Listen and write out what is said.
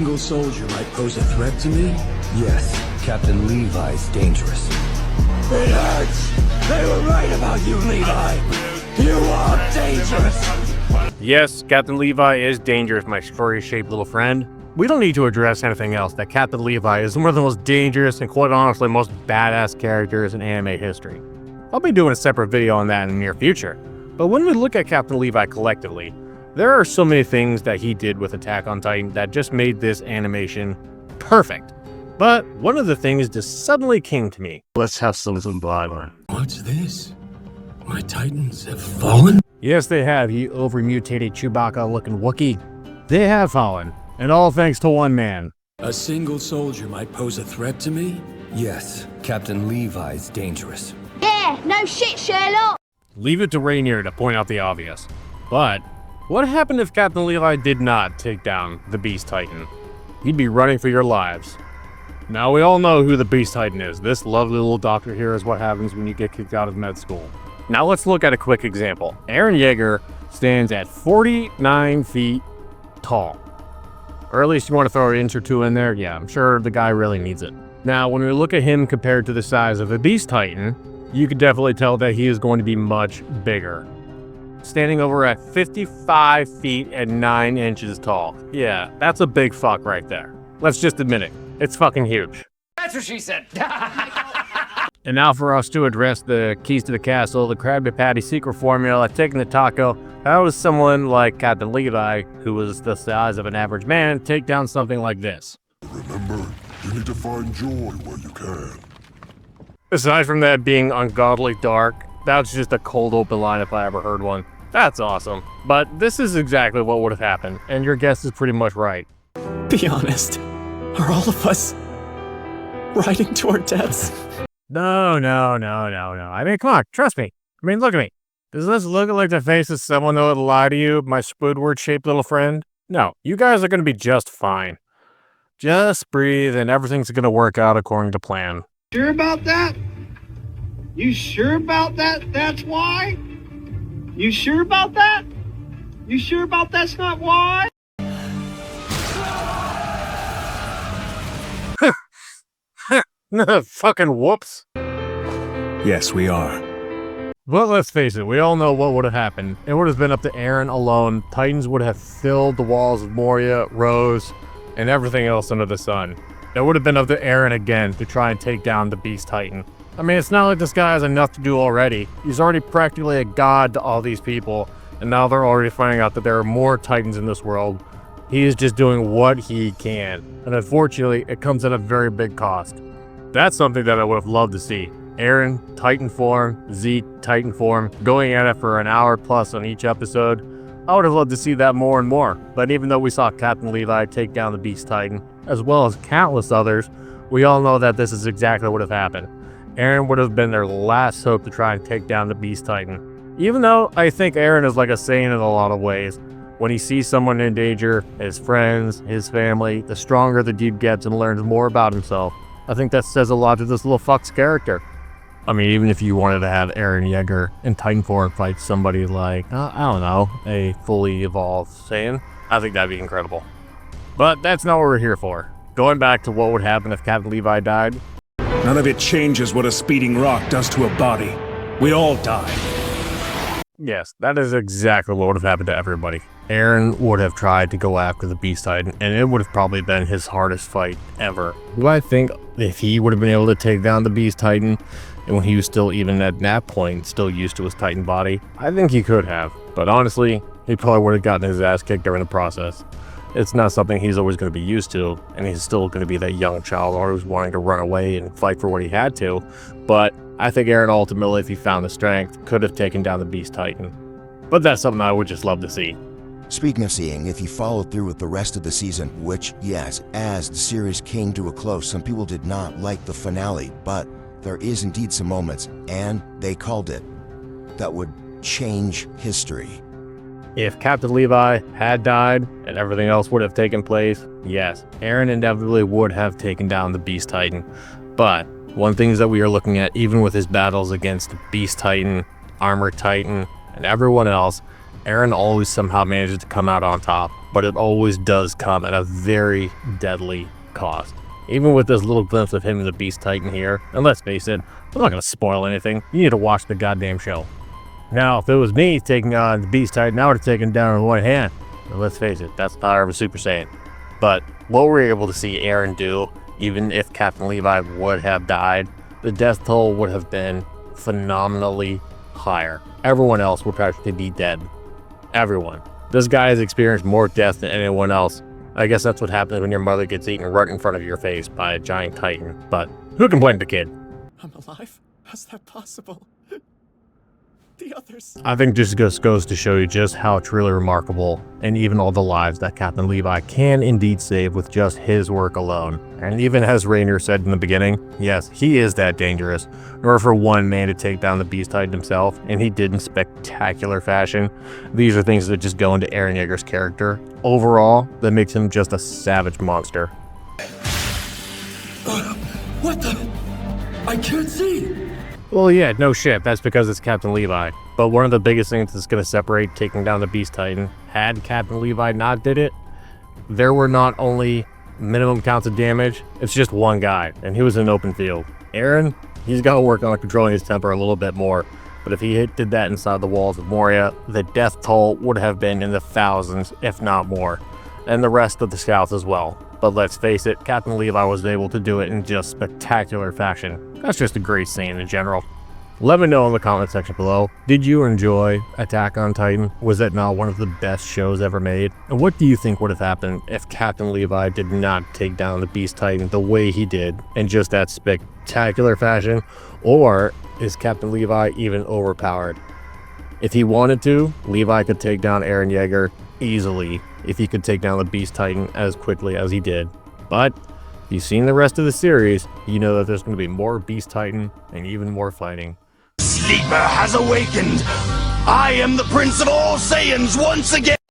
Single soldier might pose a threat to me? Yes, Captain Levi's dangerous. It hurts! They were right about you, Levi! You are dangerous! Yes, Captain Levi is dangerous, my furry-shaped little friend. We don't need to address anything else that Captain Levi is one of the most dangerous and quite honestly most badass characters in anime history. I'll be doing a separate video on that in the near future. But when we look at Captain Levi collectively, there are so many things that he did with Attack on Titan that just made this animation perfect. But one of the things just suddenly came to me. Let's have some Bible. What's this? My Titans have fallen? Yes, they have, you over-mutated Chewbacca-looking Wookiee. They have fallen, and all thanks to one man. A single soldier might pose a threat to me? Yes, Captain Levi's dangerous. Yeah, no shit, Sherlock! Leave it to Rainier to point out the obvious. But what happened if Captain Levi did not take down the Beast Titan? He'd be running for your lives. Now we all know who the Beast Titan is. This lovely little doctor here is what happens when you get kicked out of med school. Now let's look at a quick example. Eren Yeager stands at 49 feet tall. Or at least you want to throw an inch or two in there. Yeah, I'm sure the guy really needs it. Now when we look at him compared to the size of a Beast Titan, you can definitely tell that he is going to be much bigger. Standing over at 55 feet and 9 inches tall. Yeah, that's a big fuck right there. Let's just admit it. It's fucking huge. That's what she said. And now for us to address the keys to the castle, the Krabby Patty secret formula, taking the taco. How does someone like Captain Levi, who was the size of an average man, take down something like this? Remember, you need to find joy where you can. Aside from that being ungodly dark, that's just a cold open line if I ever heard one. That's awesome. But this is exactly what would have happened, and your guess is pretty much right. Be honest. Are all of us riding to our deaths? No. I mean, come on, trust me. I mean, look at me. Does this look like the face of someone that would lie to you, my Squidward-shaped little friend? No, you guys are going to be just fine. Just breathe and everything's going to work out according to plan. Sure about that? You sure about that? That's why? You sure about that? You sure about that's not why? Fucking whoops. Yes, we are. But let's face it, we all know what would have happened. It would have been up to Eren alone. Titans would have filled the walls of Moria, Rose, and everything else under the sun. It would have been up to Eren again to try and take down the Beast Titan. I mean, it's not like this guy has enough to do already. He's already practically a god to all these people, and now they're already finding out that there are more Titans in this world. He is just doing what he can, and unfortunately, it comes at a very big cost. That's something that I would have loved to see. Eren, Titan form, Zeke, Titan form, going at it for an hour plus on each episode. I would have loved to see that more and more, but even though we saw Captain Levi take down the Beast Titan, as well as countless others, we all know that this is exactly what would have happened. Eren would have been their last hope to try and take down the Beast Titan. Even though I think Eren is like a Saiyan in a lot of ways. When he sees someone in danger, his friends, his family, the stronger the dude gets and learns more about himself. I think that says a lot to this little fuck's character. I mean, even if you wanted to have Eren Yeager in Titan form fight somebody like, I don't know, a fully evolved Saiyan, I think that'd be incredible. But that's not what we're here for. Going back to what would happen if Captain Levi died. None of it changes what a speeding rock does to a body. We all die. Yes, that is exactly what would have happened to everybody. Eren would have tried to go after the Beast Titan, and it would have probably been his hardest fight ever. Do I think if he would have been able to take down the Beast Titan, and when he was still, even at that point, still used to his Titan body, I think he could have. But honestly, he probably would have gotten his ass kicked during the process. It's not something he's always going to be used to, and he's still going to be that young child always wanting to run away and fight for what he had to. But I think Eren ultimately, if he found the strength, could have taken down the Beast Titan. But that's something I would just love to see. Speaking of seeing, if he followed through with the rest of the season, which, yes, as the series came to a close, some people did not like the finale, but there is indeed some moments, and they called it, that would change history. If Captain Levi had died and everything else would have taken place, yes, Eren inevitably would have taken down the Beast Titan. But one thing that we are looking at, even with his battles against the Beast Titan, Armor Titan, and everyone else, Eren always somehow manages to come out on top, but it always does come at a very deadly cost. Even with this little glimpse of him as a Beast Titan here, and let's face it, I'm not going to spoil anything. You need to watch the goddamn show. Now, if it was me taking on the Beast Titan, I would have taken him down in one hand. But let's face it, that's the power of a Super Saiyan. But what we're able to see Eren do, even if Captain Levi would have died, the death toll would have been phenomenally higher. Everyone else would practically be dead. Everyone. This guy has experienced more death than anyone else. I guess that's what happens when your mother gets eaten right in front of your face by a giant titan. But who can blame the kid? I'm alive? How's that possible? The others. I think this just goes to show you just how truly remarkable, and even all the lives that Captain Levi can indeed save with just his work alone. And even as Rainier said in the beginning, yes, he is that dangerous. In order for one man to take down the Beast Titan himself, and he did in spectacular fashion, these are things that just go into Eren Yeager's character. Overall, that makes him just a savage monster. What the? I can't see! Well, yeah, no shit, that's because it's Captain Levi. But one of the biggest things that's going to separate taking down the Beast Titan, had Captain Levi not did it, there were not only minimum counts of damage, it's just one guy, and he was in an open field. Eren, he's got to work on controlling his temper a little bit more, but if he did that inside the walls of Moria, the death toll would have been in the thousands, if not more, and the rest of the scouts as well. But let's face it, Captain Levi was able to do it in just spectacular fashion. That's just a great scene in general. Let me know in the comment section below, did you enjoy Attack on Titan? Was it not one of the best shows ever made? And what do you think would have happened if Captain Levi did not take down the Beast Titan the way he did in just that spectacular fashion? Or is Captain Levi even overpowered? If he wanted to, Levi could take down Eren Yeager easily if he could take down the Beast Titan as quickly as he did. But if you've seen the rest of the series, you know that there's going to be more Beast Titan and even more fighting. Sleeper has awakened. I am the Prince of all Saiyans once again.